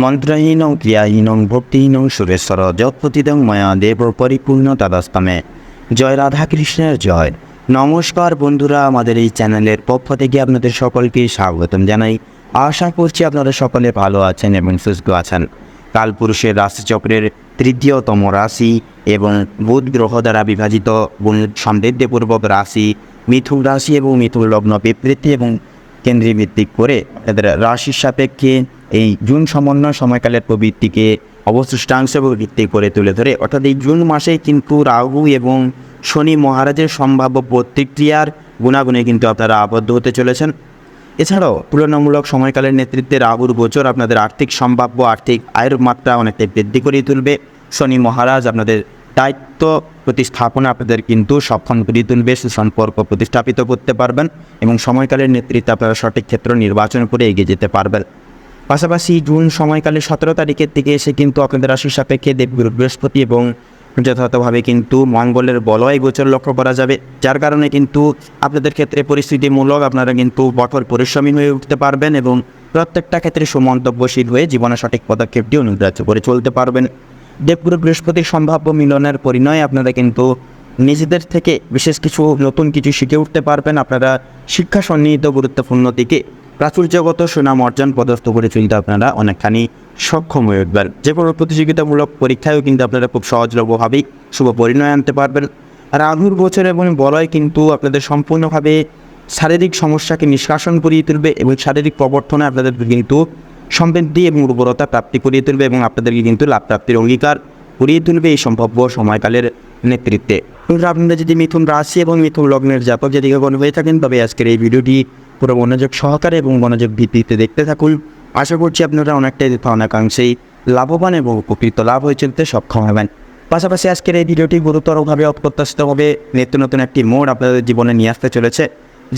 মন্ত্রহীনং ক্রিয়াহীনং ভক্তিহীনং সুরেশ্বর যৎপতিদং ময়া দেব পরিপূর্ণ তদস্তমে। জয় রাধাকৃষ্ণের জয়। নমস্কার বন্ধুরা, আমাদের এই চ্যানেলের পক্ষ থেকে আপনাদের সকলকে স্বাগতম জানাই। আশা করছি আপনারা সকলে ভালো আছেন এবং সুস্থ আছেন। কালপুরুষের রাশিচক্রের তৃতীয়তম রাশি এবং বুধ গ্রহ দ্বারা বিভাজিত সমৃদ্ধিপূর্বক রাশি মিথুন রাশি এবং মিথুন লগ্ন বিবৃতি এবং কেন্দ্রীয় ভিত্তিক করে এদের রাশির সাপেক্ষে এই জুন সমন্বয় সময়কালের প্রবৃত্তিকে অবশিষ্টাংশ ভিত্তি করে তুলে ধরে। অর্থাৎ এই জুন মাসে কিন্তু রাহু এবং শনি মহারাজের সম্ভাব্য প্রতিক্রিয়ার গুণাগুণে কিন্তু আপনারা আবদ্ধ হতে চলেছেন। এছাড়াও তুলনামূলক সময়কালের নেতৃত্বে রাহুর গোচর আপনাদের সম্ভাব্য আর্থিক আয়ের মাত্রা অনেকটাই বৃদ্ধি করে তুলবে। শনি মহারাজ আপনাদের দায়িত্ব প্রতিস্থাপনা আপনাদের কিন্তু সক্ষম করে তুলবে, সুসম্পর্ক প্রতিস্থাপিত করতে পারবেন এবং সময়কালের নেতৃত্বে আপনারা সঠিক ক্ষেত্র নির্বাচন করে এগিয়ে যেতে পারবেন। পাশাপাশি জুন সময়কালে 17 তারিখের দিকে এসে কিন্তু আপনাদের রাশির সাপেক্ষে দেবগুরু বৃহস্পতি এবং যথাযথভাবে কিন্তু মঙ্গলের বলয় গোচর লক্ষ্য করা যাবে, যার কারণে কিন্তু আপনাদের ক্ষেত্রে পরিস্থিতিমূলক আপনারা কিন্তু কঠোর পরিশ্রমী হয়ে উঠতে পারবেন এবং প্রত্যেকটা ক্ষেত্রে সুমন্তব্যশীল হয়ে জীবনে সঠিক পদক্ষেপটি অনুগ্রাহ্য করে চলতে পারবেন। দেবগুরু বৃহস্পতির সম্ভাব্য মিলনের পরিণয় আপনারা কিন্তু নিজেদের থেকে বিশেষ কিছু নতুন কিছু শিখে উঠতে পারবেন। আপনারা শিক্ষা সন্নিহিত গুরুত্বপূর্ণ দিকে প্রাচুর্যগত সুনাম অর্জন পদস্থ করে চলতে আপনারা অনেকখানি সক্ষম হয়ে উঠবেন। যে কোনো প্রতিযোগিতামূলক পরীক্ষায়ও কিন্তু আপনারা খুব সহজলভ্যভাবেই শুভ পরিণয় আনতে পারবেন। রাহুর গোচর এবং বলয় কিন্তু আপনাদের সম্পূর্ণভাবে শারীরিক সমস্যাকে নিষ্কাশন করিয়ে তুলবে এবং শারীরিক প্রবর্তনে আপনাদের কিন্তু সমৃদ্ধি এবং উর্বরতা প্রাপ্তি করিয়ে তুলবে এবং আপনাদেরকে কিন্তু লাভ প্রাপ্তির অঙ্গীকার করিয়ে তুলবে এই সম্ভাব্য সময়কালের নেতৃত্বে। আপনারা যদি মিথুন রাশি এবং মিথুন লগ্নের জাতক যেদিকে গণ হয়ে থাকেন, তবে আজকের এই ভিডিওটি পুরো মনোযোগ সহকারে এবং মনোযোগ ভিত্তিতে দেখতে থাকুন। আশা করছি আপনারা অনেকটাই অনেকাংশেই লাভবান এবং উপকৃত লাভ হয়ে চলতে সক্ষম হবেন। পাশাপাশি আজকের এই ভিডিওটি গুরুতরভাবে অপ্রত্যাশিতভাবে নিত্য নতুন একটি মোড় আপনাদের জীবনে নিয়ে আসতে চলেছে,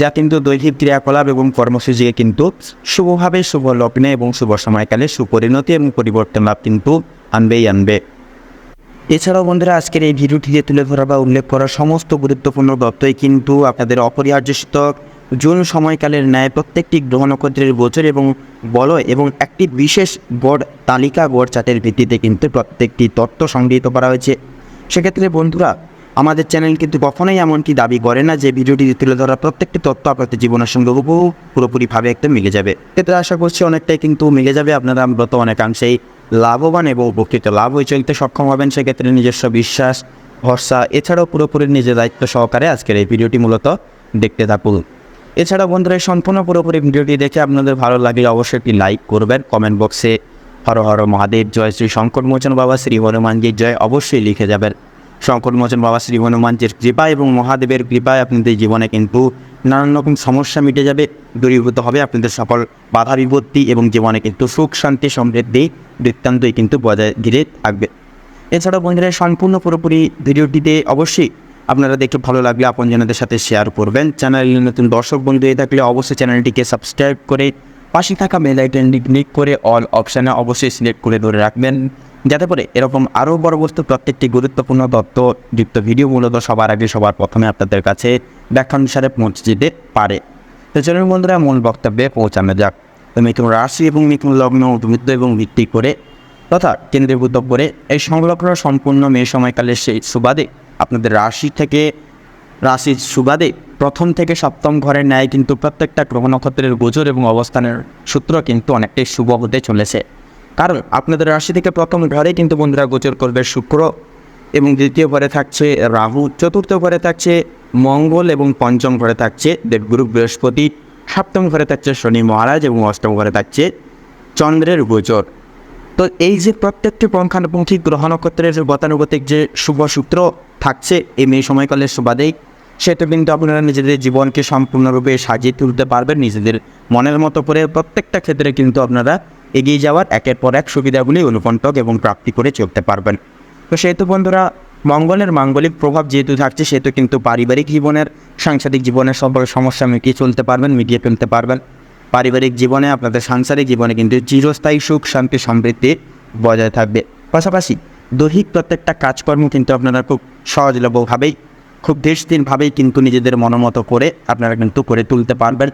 যা কিন্তু দৈহিক ক্রিয়াকলাপ এবং কর্মসূচিকে কিন্তু শুভভাবে শুভ লগ্নে এবং শুভ সময়কালে সুপরিণতি এবং পরিবর্তন লাভ কিন্তু আনবে। এছাড়াও বন্ধুরা, আজকের এই ভিডিওটিতে তুলে ধরা বা উল্লেখ করা সমস্ত গুরুত্বপূর্ণ তথ্যই কিন্তু আপনাদের অপরিহার্য জুন সময়কালের ন্যায় প্রত্যেকটি গ্রহ নক্ষত্রের গোচর এবং বলয় এবং একটি বিশেষ গড় তালিকা গড় চার্টের ভিত্তিতে কিন্তু প্রত্যেকটি তথ্য সংগৃহীত করা হয়েছে। সেক্ষেত্রে বন্ধুরা, আমাদের চ্যানেল কিন্তু কখনোই এমনটি দাবি করে না যে ভিডিওটি তুলে ধরা প্রত্যেকটি তথ্য আপনাদের জীবনের সঙ্গে হুবহু পুরোপুরিভাবে একটা মিলে যাবে। এতে আশা করছি অনেকটাই কিন্তু মিলে যাবে, আপনারা মূলত অনেকাংশেই লাভবান এবং উপকৃত লাভ হয়ে চলতে সক্ষম হবেন। সেক্ষেত্রে নিজস্ব বিশ্বাস ভরসা এছাড়াও পুরোপুরি নিজের দায়িত্ব সহকারে আজকের এই ভিডিওটি মূলত দেখতে থাকুন। এছাড়াও বন্ধুরা, সম্পূর্ণ পুরোপুরি ভিডিওটি দেখে আপনাদের ভালো লাগলে অবশ্যই একটি লাইক করবেন। কমেন্ট বক্সে হর হর মহাদেব জয়, শ্রী শঙ্করমোচন বাবা শ্রী হনুমানজির জয় অবশ্যই লিখে যাবেন। শঙ্করমোচন বাবা শ্রী হনুমানজির কৃপা এবং মহাদেবের কৃপায় আপনাদের জীবনে কিন্তু নানান রকম সমস্যা মিটে যাবে, দূরীভূত হবে আপনাদের সকল বাধা বিপত্তি এবং জীবনে কিন্তু সুখ শান্তি সমৃদ্ধি বৃত্তান্তই কিন্তু বজায় ধীরে থাকবে। এছাড়াও বন্ধুরা, সম্পূর্ণ পুরোপুরি ভিডিওটিতে অবশ্যই আপনারা দেখতে ভালো লাগলে আপনজনদের সাথে শেয়ার করবেন। চ্যানেলে নতুন দর্শক বন্ধু হয়ে থাকলে অবশ্যই চ্যানেলটিকে সাবস্ক্রাইব করে পাশে থাকা বেল আইকনটি ক্লিক করে অল অপশানে অবশ্যই সিলেক্ট করে ধরে রাখবেন, যাতে করে এরকম আরও বড় বস্তু প্রত্যেকটি গুরুত্বপূর্ণ তথ্যযুক্ত ভিডিও মূলত সবার আগে সবার প্রথমে আপনাদের কাছে ব্যাখ্যা অনুসারে পৌঁছে যেতে পারে। তো চলুন বন্ধুরা, মূল বক্তব্যে পৌঁছানো যাক। তো মিথুন রাশি এবং মিথুন লগ্ন উদ্বৃত্ত এবং ভিত্তি করে তথা কেন্দ্রীভূত করে এই সংলগ্ন সম্পূর্ণ মে সময়কালের সেই সুবাদে আপনাদের রাশির সুবাদে প্রথম থেকে সপ্তম ঘরের ন্যায় কিন্তু প্রত্যেকটা গ্রহ নক্ষত্রের গোচর এবং অবস্থানের সূত্র কিন্তু অনেকটাই শুভ হতে চলেছে। কারণ আপনাদের রাশি থেকে প্রথম ঘরে কিন্তু বন্ধুরা গোচর করবে শুক্র এবং দ্বিতীয় ঘরে থাকছে রাহু, চতুর্থ ঘরে থাকছে মঙ্গল এবং পঞ্চম ঘরে থাকছে দেবগুরু বৃহস্পতি, সপ্তম ঘরে থাকছে শনি মহারাজ এবং অষ্টম ঘরে থাকছে চন্দ্রের গোচর। তো এই যে প্রত্যেকটি পঙ্খানুপুঙ্খিক গ্রহ নক্ষত্রের গতানুগতিক যে শুভ সূত্র থাকছে এই মে সময়কালের সুবাদেই, সেটা কিন্তু আপনারা নিজেদের জীবনকে সম্পূর্ণরূপে সাজিয়ে তুলতে পারবেন। নিজেদের মনের মতো করে প্রত্যেকটা ক্ষেত্রে কিন্তু আপনারা এগিয়ে যাওয়ার একের পর এক সুবিধাগুলি অনুকণ্ঠক এবং প্রাপ্তি করে চলতে পারবেন। তো সেহেতু বন্ধুরা, মঙ্গলের মাঙ্গলিক প্রভাব যেহেতু থাকছে, সেহেতু কিন্তু পারিবারিক জীবনের সাংসারিক জীবনের সব সমস্যা মিটিয়ে ফেলতে পারবেন। পারিবারিক জীবনে আপনাদের সাংসারিক জীবনে কিন্তু চিরস্থায়ী সুখ শান্তি সমৃদ্ধি বজায় থাকবে। পাশাপাশি দৈহিক প্রত্যেকটা কাজকর্ম কিন্তু আপনারা খুব সহজলভ্যভাবেই খুব ধীরস্থিরভাবেই কিন্তু নিজেদের মনোমতো করে আপনারা কিন্তু করে তুলতে পারবেন।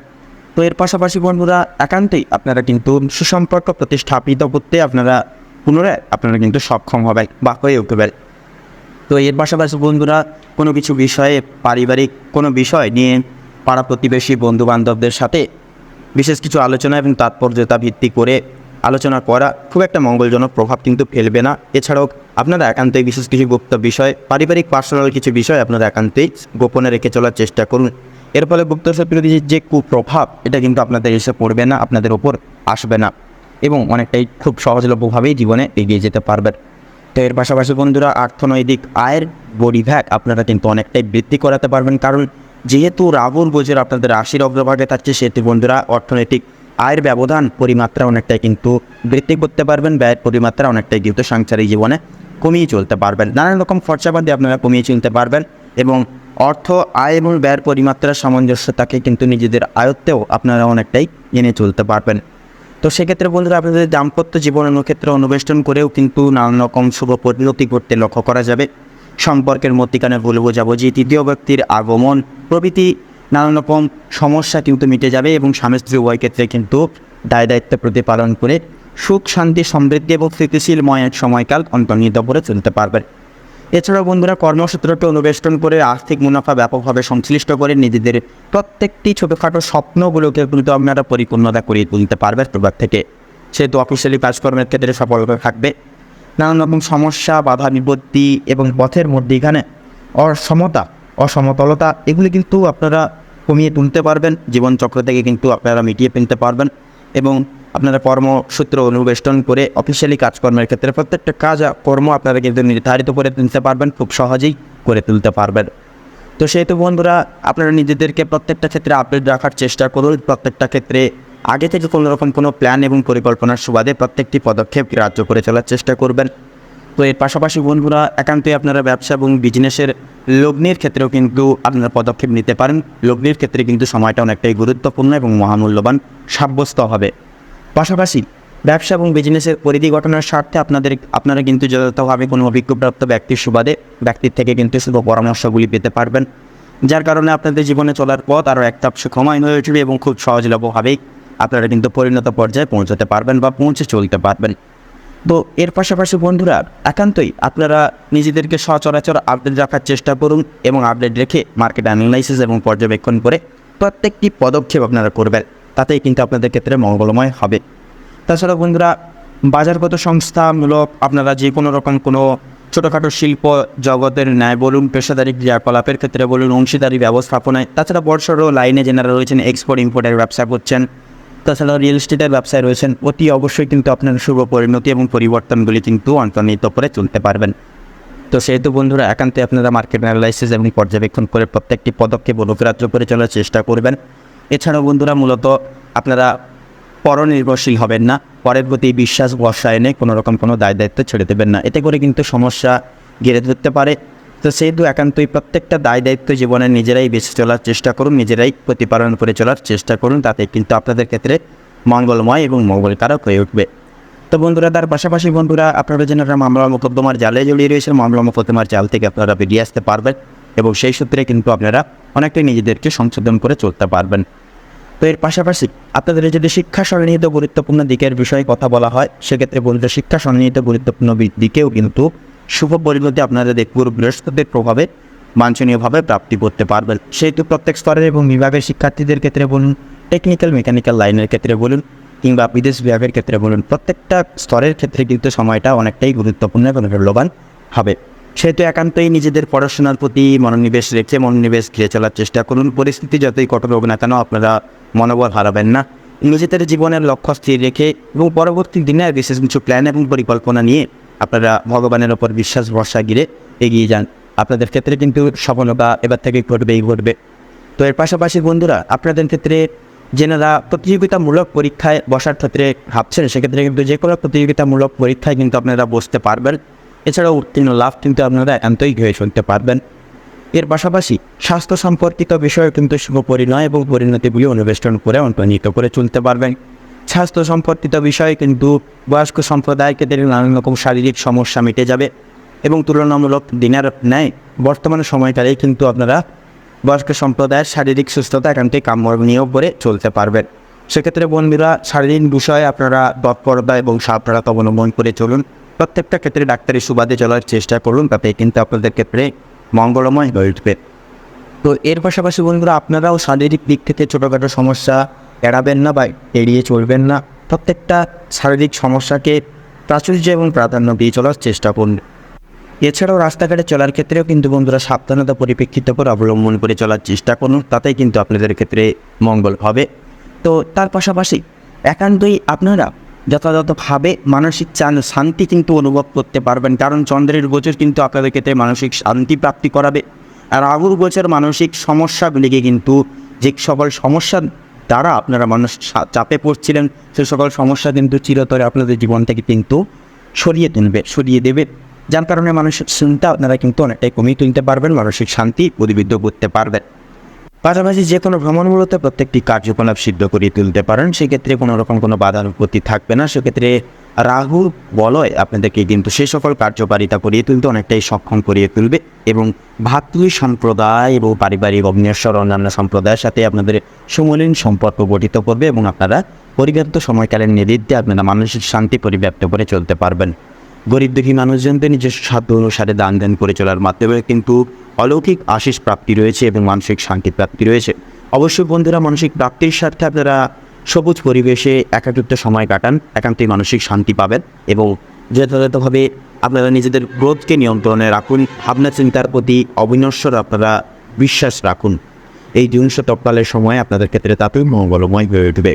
তো এর পাশাপাশি বন্ধুরা একান্তই আপনারা কিন্তু সুসম্পর্ক প্রতিস্থাপিত করতে পুনরায় আপনারা কিন্তু সক্ষম হবে বা হয়ে উঠবেন। তো এর পাশাপাশি বন্ধুরা কোনো কিছু বিষয়ে পারিবারিক কোনো বিষয় নিয়ে পাড়া প্রতিবেশী বন্ধুবান্ধবদের সাথে বিশেষ কিছু আলোচনা এবং তাৎপর্যতা ভিত্তি করে আলোচনা করা খুব একটা মঙ্গলজনক প্রভাব কিন্তু ফেলবে না। এছাড়াও আপনারা একান্তই বিশেষ কিছু গুপ্ত বিষয়, পারিবারিক পার্সোনাল কিছু বিষয় আপনারা একান্তই গোপনে রেখে চলার চেষ্টা করুন। এর ফলে গুপ্তচর বিরোধীর যে কুপ্রভাব এটা কিন্তু আপনাদের এসে পড়বে না, আপনাদের ওপর আসবে না এবং অনেকটাই খুব সহজলভ্যভাবেই জীবনে এগিয়ে যেতে পারবেন। তো এর পাশাপাশি বন্ধুরা অর্থনৈতিক আয়ের পরিভাগ আপনারা কিন্তু অনেকটাই বৃদ্ধি করাতে পারবেন, কারণ যেহেতু রাহুর গোচর আপনাদের রাশির অগ্রভাগে থাকছে, সেহেতু বন্ধুরা অর্থনৈতিক আয়ের ব্যবধান পরিমাত্রা অনেকটাই কিন্তু বৃদ্ধি করতে পারবেন, ব্যয়ের পরিমাত্রা অনেকটাই কিন্তু সাংসারিক জীবনে কমিয়ে চলতে পারবেন। নানান রকম খরচাপাতি আপনারা কমিয়ে চলতে পারবেন এবং অর্থ আয় এবং ব্যয়ের পরিমাত্রার সামঞ্জস্যতাকে কিন্তু নিজেদের আয়ত্তেও আপনারা অনেকটাই এনে চলতে পারবেন। তো সেক্ষেত্রে বন্ধুরা আপনাদের দাম্পত্য জীবনের ক্ষেত্রে অনুবেষ্টন করেও কিন্তু নানান রকম শুভ পরিণতি করতে লক্ষ্য করা যাবে। সম্পর্কের মধ্যিখানে ভুল বোঝাবুঝি, তৃতীয় ব্যক্তির আগমন প্রভৃতি নানান রকম সমস্যা কিন্তু মিটে যাবে এবং স্বামী স্ত্রী উভয় ক্ষেত্রে কিন্তু দায়িত্ব প্রতিপালন করে সুখ শান্তি সমৃদ্ধি এবং স্থিতিশীলময় এক সময়কাল অন্তর্নিহিত করে চলতে পারবেন। এছাড়াও বন্ধুরা কর্মসূত্রকে অনুবেষ্টন করে আর্থিক মুনাফা ব্যাপকভাবে সংশ্লিষ্ট করে নিজেদের প্রত্যেকটি ছোটোখাটো স্বপ্নগুলোকে কিন্তু আপনারা পরিপূর্ণতা করিয়ে তুলতে পারবেন প্রভাব থেকে। সেহেতু অফিসিয়ালি কাজকর্মের ক্ষেত্রে সফলতা থাকবে। নানান রকম সমস্যা, বাধা বিপত্তি এবং পথের মধ্যেখানে অসমতলতা এগুলি কিন্তু আপনারা কমিয়ে তুলতে পারবেন, জীবনচক্র থেকে কিন্তু আপনারা মিটিয়ে ফেলতে পারবেন এবং আপনারা কর্মসূত্র অনুবেষ্টন করে অফিসিয়ালি কাজকর্মের ক্ষেত্রে প্রত্যেকটা কর্ম আপনারা কিন্তু নির্ধারিত করে তুলতে পারবেন, খুব সহজেই করে তুলতে পারবেন। তো সেহেতু বন্ধুরা আপনারা নিজেদেরকে প্রত্যেকটা ক্ষেত্রে আপডেট রাখার চেষ্টা করুন। প্রত্যেকটা ক্ষেত্রে আগে থেকে কোনোরকম কোনো প্ল্যান এবং পরিকল্পনার সুবাদে প্রত্যেকটি পদক্ষেপ গ্রাহ্য করে চলার চেষ্টা করবেন। তো এর পাশাপাশি বন্ধুরা একান্তই আপনারা ব্যবসা এবং বিজনেসের লগ্নের ক্ষেত্রেও কিন্তু আপনারা পদক্ষেপ নিতে পারেন। লগ্নের ক্ষেত্রে কিন্তু সময়টা অনেকটাই গুরুত্বপূর্ণ এবং মহামূল্যবান সাব্যস্ত হবে। পাশাপাশি ব্যবসা এবং বিজনেসের পরিধি গঠনের স্বার্থে আপনারা কিন্তু যথাযথভাবে কোনো অভিজ্ঞপ্রাপ্ত ব্যক্তির সুবাদে ব্যক্তির থেকে কিন্তু শুভ পরামর্শগুলি পেতে পারবেন, যার কারণে আপনাদের জীবনে চলার পথ আরও এক ধাপ সুখময় হয়ে উঠবে এবং খুব সহজলভ্যভাবেই আপনারা কিন্তু পরিণত পর্যায়ে পৌঁছাতে পারবেন বা পৌঁছে চলতে পারবেন। তো এর পাশাপাশি বন্ধুরা একান্তই আপনারা নিজেদেরকে সচরাচর আপডেট রাখার চেষ্টা করুন এবং আপডেট রেখে মার্কেট অ্যানালাইসিস এবং পর্যবেক্ষণ করে প্রত্যেকটি পদক্ষেপ আপনারা করবেন, তাতেই কিন্তু আপনাদের ক্ষেত্রে মঙ্গলময় হবে। তাছাড়া বন্ধুরা বাজারগত সংস্থামূলক আপনারা যে কোনো রকম কোনো ছোটোখাটো শিল্প জগতের ন্যায় বলুন, পেশাদারি ক্রিয়াকলাপের ক্ষেত্রে বলুন, অংশীদারি ব্যবস্থাপনায়, তাছাড়া বড়সড় লাইনে যেনারা রয়েছেন এক্সপোর্ট ইম্পোর্টের ব্যবসা করছেন, তাছাড়া রিয়েল এস্টেটের ব্যবসায় রয়েছেন, অতি অবশ্যই কিন্তু আপনারা শুভ পরিণতি এবং পরিবর্তনগুলি কিন্তু অন্তর্নিহিত করে চলতে পারবেন। তো সেহেতু বন্ধুরা একান্তে আপনারা মার্কেট অ্যানালাইসিস এবং পর্যবেক্ষণ করে প্রত্যেকটি পদক্ষেপ অনুগ্রাহ্য করে চলার চেষ্টা করবেন। এছাড়াও বন্ধুরা মূলত আপনারা পরনির্ভরশীল হবেন না, পরের প্রতি বিশ্বাস ভরসা এনে কোনোরকম কোনো দায়িত্ব ছেড়ে দেবেন না, এতে করে কিন্তু সমস্যা ঘিরে ধরতে পারে। তো সেহেতু একান্তই প্রত্যেকটা দায়িত্ব জীবনে নিজেরাই বেছে চলার চেষ্টা করুন, নিজেরাই প্রতিপালন করে চলার চেষ্টা করুন, তাতে কিন্তু আপনাদের ক্ষেত্রে মঙ্গলময় এবং মঙ্গলকারক হয়ে উঠবে। তো বন্ধুরা তার পাশাপাশি বন্ধুরা আপনারা যারা মামলা মোকদ্দমার জালে জড়িয়ে রয়েছেন, মামলা মোকদ্দমার জাল থেকে আপনারা বেরিয়ে আসতে পারবেন এবং সেই সূত্রে কিন্তু আপনারা অনেকটাই নিজেদেরকে সংশোধন করে চলতে পারবেন। তো এর পাশাপাশি আপনাদের যদি শিক্ষা সন্নিহিত গুরুত্বপূর্ণ দিকের বিষয়ে কথা বলা হয়, সেক্ষেত্রে বন্ধুরা শিক্ষা সন্নিহিত গুরুত্বপূর্ণ দিকেও কিন্তু শুভ পরিণতি আপনারা গুরু বৃহস্পতির প্রভাবে বাঞ্ছনীয়ভাবে প্রাপ্তি করতে পারবেন। সেহেতু প্রত্যেক স্তরের এবং বিভাগের শিক্ষার্থীদের ক্ষেত্রে বলুন, টেকনিক্যাল মেকানিক্যাল লাইনের ক্ষেত্রে বলুন কিংবা বিদেশ বিভাগের ক্ষেত্রে বলুন, প্রত্যেকটা স্তরের ক্ষেত্রে কিন্তু সময়টা অনেকটাই গুরুত্বপূর্ণ এবং মূল্যবান হবে। সেহেতু একান্তই নিজেদের পড়াশোনার প্রতি মনোনিবেশ ঘিরে চলার চেষ্টা করুন। পরিস্থিতি যতই কঠোর হোক না কেন আপনারা মনোবল হারাবেন না, নিজেদের জীবনের লক্ষ্য স্থির রেখে এবং পরবর্তী দিনে বিশেষ কিছু প্ল্যান এবং পরিকল্পনা নিয়ে আপনারা ভগবানের ওপর বিশ্বাস ভরসা ঘিরে এগিয়ে যান। আপনাদের ক্ষেত্রে কিন্তু সফলতা এবার থেকে ঘটবে। তো এর পাশাপাশি বন্ধুরা আপনাদের ক্ষেত্রে যেনারা প্রতিযোগিতামূলক পরীক্ষায় বসার ক্ষেত্রে ভাবছেন, সেক্ষেত্রে কিন্তু যে কোনো প্রতিযোগিতামূলক পরীক্ষায় কিন্তু আপনারা বসতে পারবেন। এছাড়াও উত্তীর্ণ লাভ কিন্তু আপনারা একান্তই ঘিরে চলতে পারবেন। এর পাশাপাশি স্বাস্থ্য সম্পর্কিত বিষয়ে কিন্তু শুভ পরিণয় এবং পরিণতিগুলি অনুবেষ্টন করে অন্তর্নিহিত করে চলতে পারবেন। স্বাস্থ্য সম্পর্কিত বিষয়ে কিন্তু বয়স্ক সম্প্রদায়ের ক্ষেত্রে নানান রকম শারীরিক সমস্যা মিটে যাবে এবং তুলনামূলক দিনের ন্যায় বর্তমান সময়কালে কিন্তু আপনারা বয়স্ক সম্প্রদায়ের শারীরিক সুস্থতা একান্তই কামনীয় করে চলতে পারবেন। সেক্ষেত্রে বন্ধুরা শারীরিক বিষয়ে আপনারা তৎপরতা এবং সাবধানতা অবলম্বন করে চলুন। প্রত্যেকটা ক্ষেত্রে ডাক্তারি সুবাদে চলার চেষ্টা করুন, তাতে কিন্তু আপনাদের ক্ষেত্রে মঙ্গলময় হয়ে উঠবে। তো এর পাশাপাশি বন্ধুরা আপনারাও শারীরিক দিক থেকে ছোটোখাটো সমস্যা এড়াবেন না বা এড়িয়ে চলবেন না। প্রত্যেকটা শারীরিক সমস্যাকে প্রাচুর্য এবং প্রাধান্য দিয়ে চলার চেষ্টা করুন। এছাড়াও রাস্তাঘাটে চলার ক্ষেত্রেও কিন্তু বন্ধুরা সাবধানতা পরিপ্রেক্ষিত করে অবলম্বন করে চলার চেষ্টা করুন, তাতেই কিন্তু আপনাদের ক্ষেত্রে মঙ্গল হবে। তো তার পাশাপাশি একান্তই আপনারা যথাযথভাবে মানসিক শান্তি কিন্তু অনুভব করতে পারবেন, কারণ চন্দ্রের গোচর কিন্তু আপনাদের ক্ষেত্রে মানসিক শান্তি প্রাপ্তি করাবে। আর রাহুর গোচর মানসিক সমস্যাগুলিকে কিন্তু যে সকল সমস্যার দ্বারা আপনারা মানুষ চাপে পড়ছিলেন সে সকল সমস্যা কিন্তু চিরতরে আপনাদের জীবন থেকে কিন্তু সরিয়ে দেবে, যার কারণে মানসিক চিন্তা আপনারা কিন্তু অনেকটাই কমিয়ে তুলতে পারবেন, মানসিক শান্তি উদ্বুদ্ধ করতে পারবেন। পাশাপাশি যে কোনো ভ্রমণগুলোতে প্রত্যেকটি কার্যকলাপ সিদ্ধ করিয়ে তুলতে পারেন, সেক্ষেত্রে কোনো রকম কোনো বাধার উপস্থিতি থাকবে না। সেক্ষেত্রে রাহুর বলয় আপনাদেরকে কিন্তু সে সকল কার্যকারিতা করিয়ে তুলতে অনেকটাই সক্ষম করিয়ে তুলবে এবং ভাতৃ সম্প্রদায় এবং পারিবারিক অগ্নেশ্বর অন্যান্য সম্প্রদায়ের সাথে আপনাদের সুমলিন সম্পর্ক গঠিত করবে এবং আপনারা পরিব্যাপ্ত সময়কালের নেতৃত্বে আপনারা মানসিক শান্তি পরিব্যাপ্ত করে চলতে পারবেন। গরিব দুঃখী মানুষজনদের নিজস্ব সাধ্য অনুসারে দান দেন করে চলার মাধ্যমে কিন্তু অলৌকিক আশিস প্রাপ্তি রয়েছে এবং মানসিক শান্তি প্রাপ্তি রয়েছে। অবশ্যই বন্ধুরা মানসিক প্রাপ্তির সাথে আপনারা সবুজ পরিবেশে একাকিত্ব সময় কাটান, একান্তই মানসিক শান্তি পাবেন এবং যথাযথভাবে আপনারা নিজেদের গ্রোথকে নিয়ন্ত্রণে রাখুন, ভাবনা চিন্তার প্রতি অবিনশ্বর আপনারা বিশ্বাস রাখুন। এই দিনশতকালের সময় আপনাদের ক্ষেত্রে তাতেই মঙ্গলময় হয়ে উঠবে।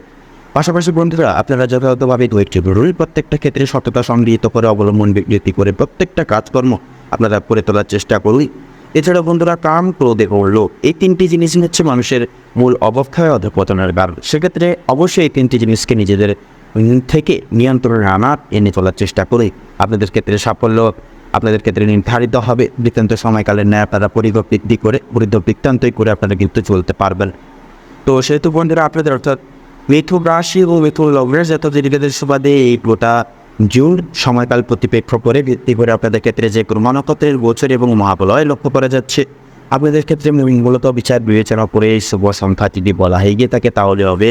পাশাপাশি বন্ধুরা আপনারা যথাযথভাবে ধৈর্য ধরুন, প্রত্যেকটা ক্ষেত্রে সততা সংগৃহীত করে অবলম্বন ভিত্তি করে প্রত্যেকটা কাজকর্ম আপনারা করে তোলার চেষ্টা করুন। এছাড়া বন্ধুরা কাম, ক্রোধ এবং লোভ এই তিনটি জিনিস হচ্ছে মানুষের মূল অবক্ষয় অধঃপতনের কারণ। সেক্ষেত্রে অবশ্যই এই তিনটি জিনিসকে নিজেদের থেকে নিয়ন্ত্রণে এনে চলার চেষ্টা করে আপনাদের ক্ষেত্রে সাফল্য আপনাদের ক্ষেত্রে নির্ধারিত হবে। বৃত্তান্ত সময়কালের ন্যায় আপনারা বৃত্তান্তই করে আপনারা কিন্তু চলতে পারবেন। তো সেহেতু বন্ধুরা আপনাদের অর্থাৎ মিথুন রাশি ও মিথুন লগ্নের যত দীর্ঘদের সুবাদে এই গোটা জুন সময়কাল প্রতিপেক্ষ করে ভিত্তি করে আপনাদের ক্ষেত্রে যে নক্ষত্রের গোচর এবং মহাবলয় লক্ষ্য করা যাচ্ছে। আপনাদের ক্ষেত্রে মূলত বিচার বিবেচনা করে শুভ সংখ্যা যদি বলা হয়ে গিয়ে থাকে তাহলে হবে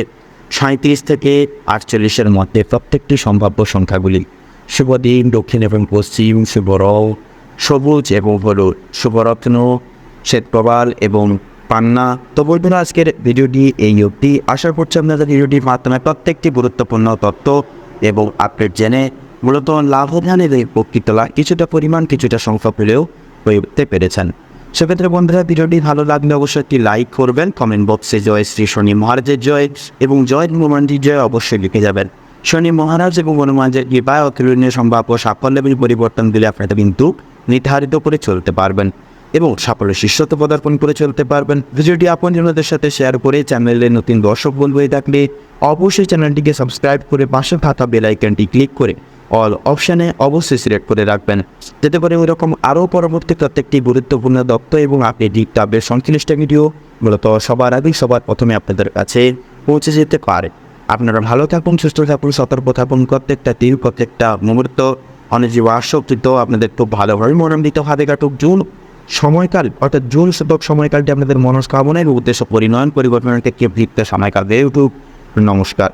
37 থেকে 48-এর মধ্যে প্রত্যেকটি সম্ভাব্য সংখ্যাগুলি। শুভ দিন দক্ষিণ এবং পশ্চিম, শুভ রং সবুজ এবং হলুদ, শুভরত্ন শ্বেতপ্রবাল এবং পান্না। তো বলবেন আজকের ভিডিওটি এই অবধি। আশা করছি আপনাদের ভিডিওটির মাধ্যমে প্রত্যেকটি গুরুত্বপূর্ণ তথ্য এবং আপডেট জেনে মূলত লাভবানের এই প্রকৃত লাভ কিছুটা পরিমাণ কিছুটা সংখ্যা পেলেও হয়ে উঠতে পেরেছেন। সেক্ষেত্রে বন্ধুরা ভিডিওটি ভালো লাগলে অবশ্যই একটি লাইক করবেন, কমেন্ট বক্সে জয় শ্রী শনি মহারাজের জয় এবং জয় হনুমানজির জয় অবশ্যই লিখে যাবেন। শনি মহারাজ এবং হনুমানজির কৃপায় অতুলনীয় সম্ভাব্য সাফল্য এবং পরিবর্তন দিলে আপনারা কিন্তু নির্ধারিত করে চলতে পারবেন এবং সাফল্যের শীর্ষত্ব পদার্পণ করে চলতে পারবেন। ভিডিওটি আপনজনদের সাথে শেয়ার করে চ্যানেলে নতুন দর্শক বন্ধু হয়ে থাকলে অবশ্যই চ্যানেলটিকে সাবস্ক্রাইব করে পাশে থাকা বেল আইকনটি ক্লিক করে অল অপশানে অবশ্যই সিলেক্ট করে রাখবেন, যাতে করে ওইরকম আরও পরবর্তী প্রত্যেকটি গুরুত্বপূর্ণ তথ্য এবং আপনি ডিক্টাবের সংশ্লিষ্ট ভিডিও মূলত সবার আগেই সবার প্রথমে আপনাদের কাছে পৌঁছে যেতে পারে। আপনারা ভালো থাকুন, সুস্থ থাকুন, সতর্ক থাকুন। প্রত্যেকটা মুহূর্ত অনেকজীব আসক্ত আপনাদের খুব ভালোভাবে মনোনীতভাবে কাটুক। জুন সময়কাল অর্থাৎ জুন শতক সময়কালটি আপনাদের মনস্কামনা এবং উদ্দেশ্য পরিণয়ন পরিবর্তনের ক্ষেত্রে বৃত্ত সময়কাল হয়ে উঠুক। নমস্কার।